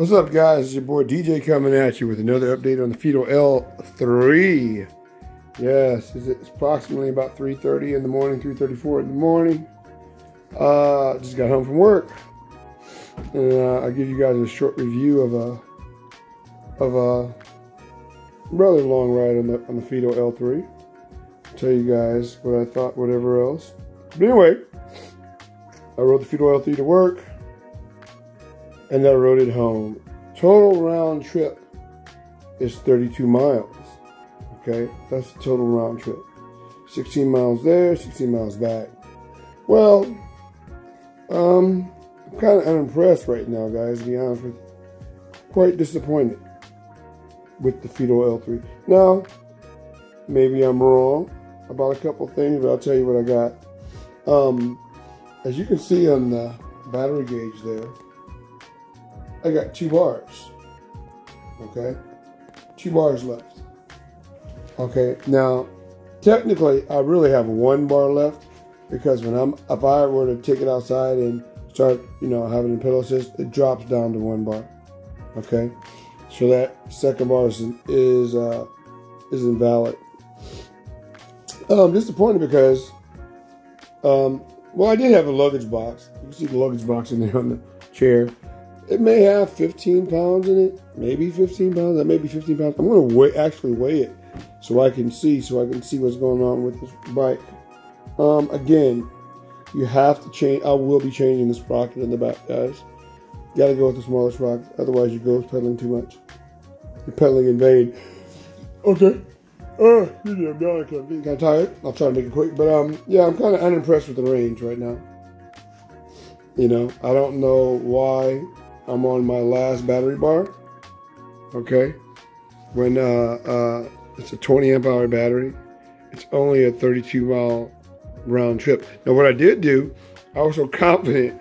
What's up, guys? It's your boy DJ coming at you with another update on the Fiido L3. Yes, it's approximately about 3:30 in the morning, 3:34 in the morning. Just got home from work, and I'll give you guys a short review of a rather long ride on the Fiido L3. Tell you guys what I thought, whatever else. But anyway, I rode the Fiido L3 to work, and then I rode it home. Total round trip is 32 miles. Okay, that's the total round trip. 16 miles there, 16 miles back. Well, I'm kind of unimpressed right now, guys, to be honest with you. Quite disappointed with the Fiido L3. Now, maybe I'm wrong about a couple things, but I'll tell you what I got. As you can see on the battery gauge there, I got 2 bars. Okay, 2 bars left. Okay, now technically I really have 1 bar left, because if I were to take it outside and start, having a pedal assist, it drops down to 1 bar. Okay, so that second bar is invalid. I'm disappointed because, well, I did have a luggage box. You can see the luggage box in there on the chair. It may have 15 pounds in it, maybe 15 pounds. That may be 15 pounds. I'm going to actually weigh it so I can see what's going on with this bike. Again, you have to change. I will be changing the sprocket in the back, guys. Got to go with the smaller sprocket, otherwise you go pedaling too much. You're pedaling in vain. Okay. I'm getting kind of tired. I'll try to make it quick, but yeah, I'm kind of unimpressed with the range right now. I don't know why I'm on my last battery bar. Okay, when it's a 20 amp hour battery, it's only a 32 mile round trip. Now, what I did do, I was so confident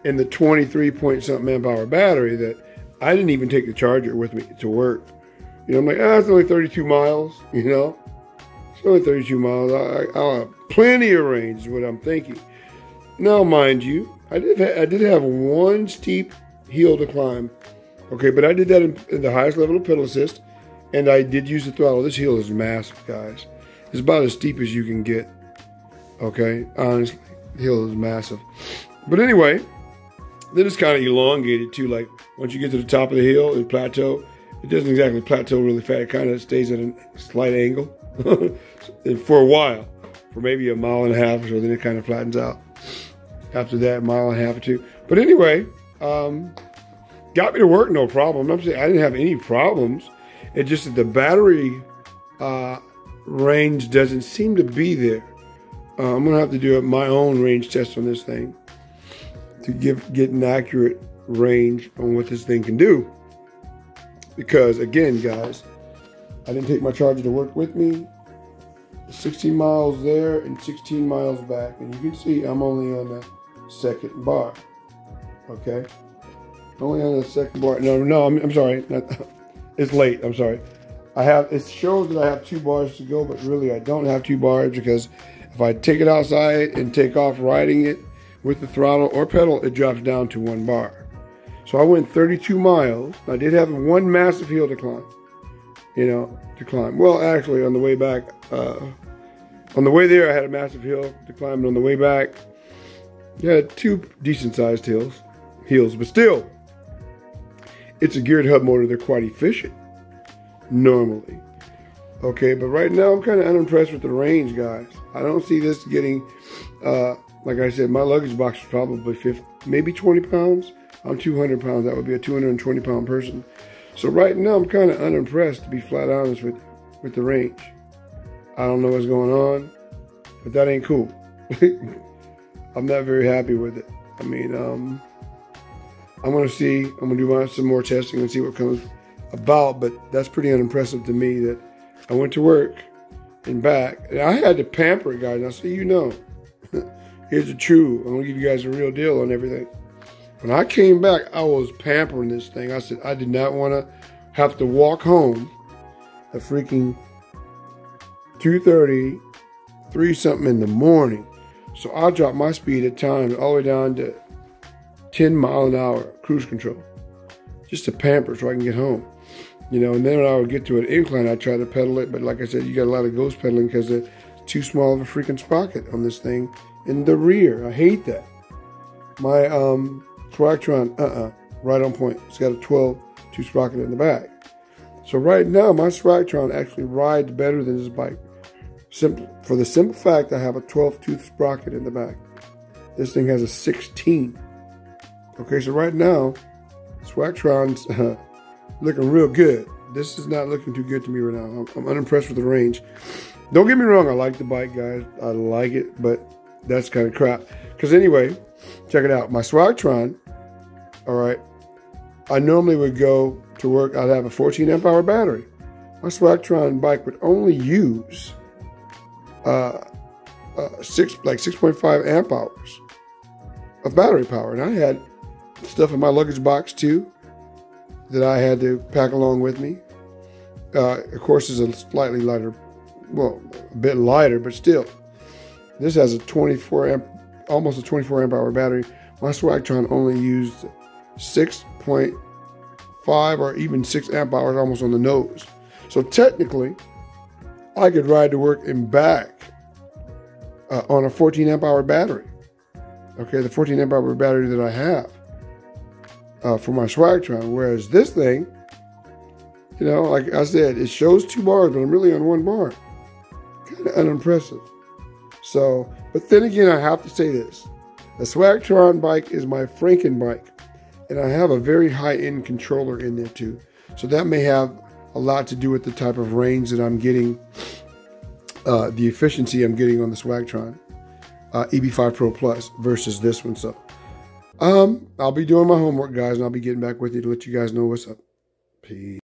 in the 23 point something amp hour battery that I didn't even take the charger with me to work. I'm like, it's only 32 miles. It's only 32 miles. I'll have plenty of range, is what I'm thinking. Now, mind you, I did have 1 steep hill to climb. Okay, but I did that in the highest level of pedal assist, and I did use the throttle. This hill is massive, guys. It's about as steep as you can get. Okay, honestly, the hill is massive. But anyway, then it's kind of elongated too. Like, once you get to the top of the hill, it plateau. It doesn't exactly plateau really fast. It kind of stays at a slight angle for a while, for maybe a mile and a half or so. Then it kind of flattens out. After that, mile and a half or 2. But anyway, got me to work, no problem. I'm saying I didn't have any problems. It's just that the battery range doesn't seem to be there. I'm gonna have to do my own range test on this thing to get an accurate range on what this thing can do. Because again, guys, I didn't take my charger to work with me. 16 miles there and 16 miles back, and you can see I'm only on the 2nd bar. Okay, only on the 2nd bar. No, I'm sorry. It's late. I'm sorry. It shows that I have 2 bars to go, but really I don't have 2 bars, because if I take it outside and take off riding it with the throttle or pedal, it drops down to 1 bar. So I went 32 miles. I did have 1 massive hill to climb. To climb. Well, actually, on the way back, on the way there, I had a massive hill to climb, and on the way back, I had 2 decent-sized hills. But still, it's a geared hub motor. They're quite efficient, normally. Okay, but right now, I'm kind of unimpressed with the range, guys. I don't see this getting, like I said, my luggage box is probably 50, maybe 20 pounds. I'm 200 pounds. That would be a 220 pound person. So right now, I'm kind of unimpressed, to be flat honest with the range. I don't know what's going on, but that ain't cool. I'm not very happy with it. I mean, I'm going to do some more testing and see what comes about, but that's pretty unimpressive to me that I went to work and back. And I had to pamper it, guys. Now, so here's the truth. I'm going to give you guys a real deal on everything. When I came back, I was pampering this thing. I said I did not want to have to walk home at freaking 2:30, 3 something in the morning. So I dropped my speed at times all the way down to 10 mile an hour cruise control. just to pamper so I can get home. You know, and then when I would get to an incline, I try to pedal it. But like I said, you got a lot of ghost pedaling because it's too small of a freaking sprocket on this thing in the rear. I hate that. My Swagtron, right on point. It's got a 12-2 sprocket in the back. So right now, my Swagtron actually rides better than this bike. For the simple fact I have a 12-tooth sprocket in the back. This thing has a 16. Okay, so right now, Swagtron's looking real good. This is not looking too good to me right now. I'm unimpressed with the range. Don't get me wrong, I like the bike, guys. I like it, but that's kind of crap. Because anyway, check it out. My Swagtron, all right, I normally would go to work, I'd have a 14 amp hour battery. My Swagtron bike would only use 6.5 amp hours of battery power. And I had stuff in my luggage box too that I had to pack along with me. Of course, it's a slightly lighter, well, a bit lighter, but still. This has a 24 amp, almost a 24 amp hour battery. My Swagtron only used 6.5 or even 6 amp hours almost on the nose. So technically, I could ride to work and back on a 14 amp hour battery. Okay, the 14 amp hour battery that I have for my Swagtron. Whereas this thing, you know, like I said, it shows 2 bars, but I'm really on 1 bar. Kind of unimpressive. So, but then again, I have to say this. The Swagtron bike is my Franken bike. And I have a very high-end controller in there too. So that may have a lot to do with the type of range that I'm getting, the efficiency I'm getting on the Swagtron EB5 Pro Plus versus this one. So I'll be doing my homework, guys, and I'll be getting back with you to let you guys know what's up. Peace.